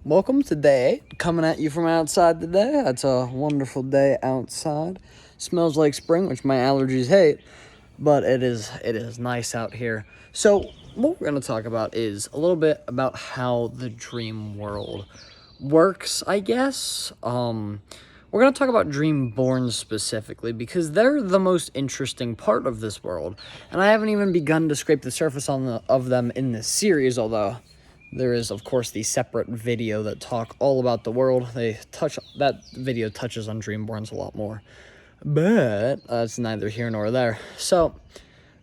Welcome to day 8, coming at you from outside today. It's a wonderful day outside. Smells like spring, which my allergies hate, but it is nice out here. So what we're going to talk about is a little bit about how the dream world works, I guess. We're going to talk about Dreamborn specifically because they're the most interesting part of this world, and I haven't even begun to scrape the surface of them in this series, although there is, of course, the separate video that talk all about the world. That video touches on Dreamborns a lot more, but it's neither here nor there. So,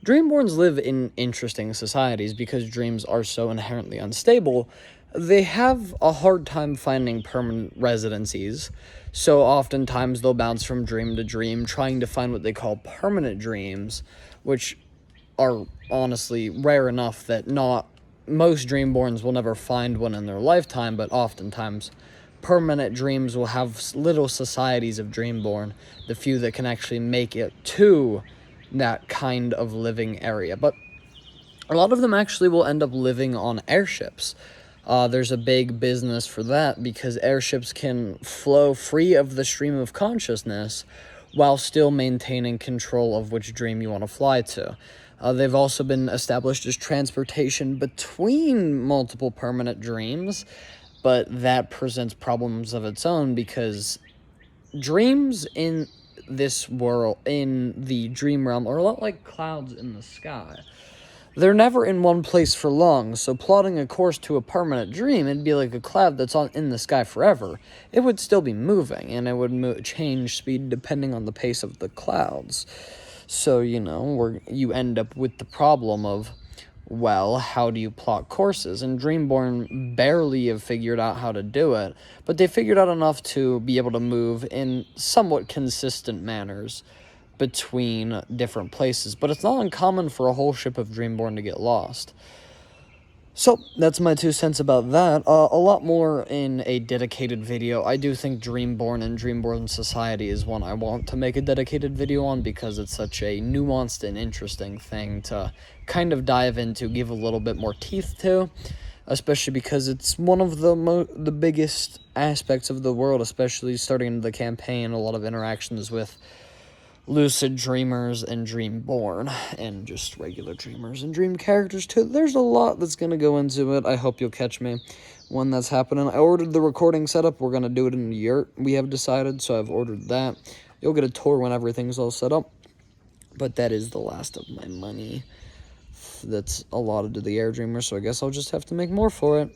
Dreamborns live in interesting societies because dreams are so inherently unstable. They have a hard time finding permanent residencies, so oftentimes they'll bounce from dream to dream, trying to find what they call permanent dreams, which are honestly rare enough that not most Dreamborns will never find one in their lifetime, but oftentimes permanent dreams will have little societies of Dreamborn, the few that can actually make it to that kind of living area. But a lot of them actually will end up living on airships. There's a big business for that because airships can flow free of the stream of consciousness while still maintaining control of which dream you want to fly to. They've also been established as transportation between multiple permanent dreams, but that presents problems of its own because dreams in this world, in the dream realm, are a lot like clouds in the sky. They're never in one place for long, so plotting a course to a permanent dream, it'd be like a cloud that's in the sky forever. It would still be moving, and it would change speed depending on the pace of the clouds. So, you end up with the problem of, well, how do you plot courses? And Dreamborn barely have figured out how to do it, but they figured out enough to be able to move in somewhat consistent manners between different places. But it's not uncommon for a whole ship of Dreamborn to get lost. So, that's my 2 cents about that. A lot more in a dedicated video. I do think Dreamborn and Dreamborn Society is one I want to make a dedicated video on because it's such a nuanced and interesting thing to kind of dive into, give a little bit more teeth to, especially because it's one of the biggest aspects of the world, especially starting the campaign, a lot of interactions with lucid dreamers and Dreamborn, and just regular dreamers and dream characters too. There's a lot that's going to go into it. I hope you'll catch me when that's happening. I ordered the recording setup. We're going to do it in a yurt, we have decided, so I've ordered that. You'll get a tour when everything's all set up, but that is the last of my money that's allotted to the Air Dreamer, so I guess I'll just have to make more for it.